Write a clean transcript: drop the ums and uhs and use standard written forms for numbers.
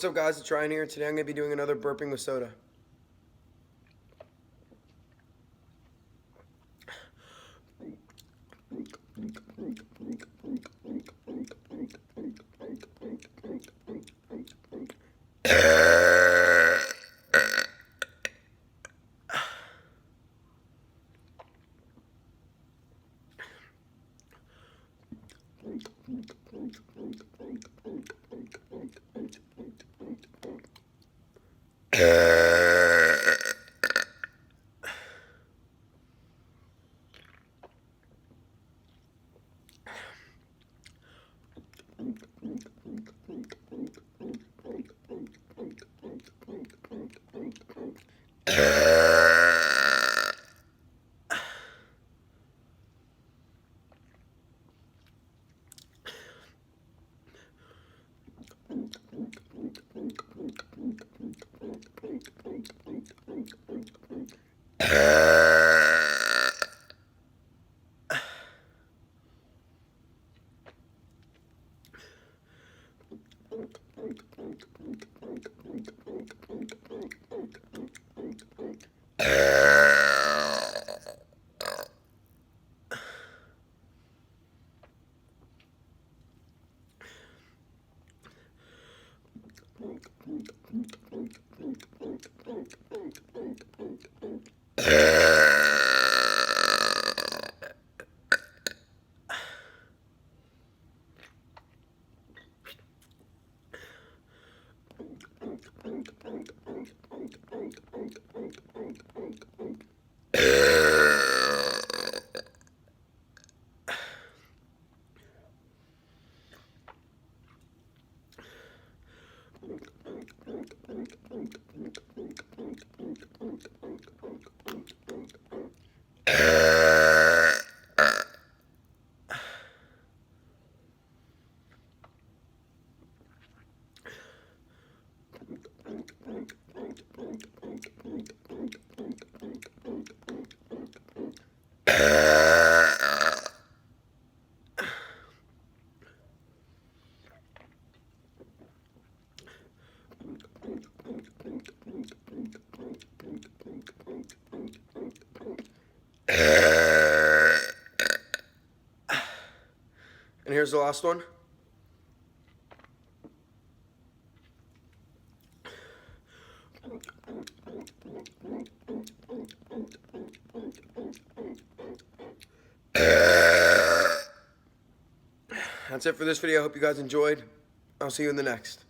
What's up, guys? It's Ryan here. Today I'm going to be doing another burping with soda. And here's the last one. That's it for this video. I hope you guys enjoyed. I'll see you in the next.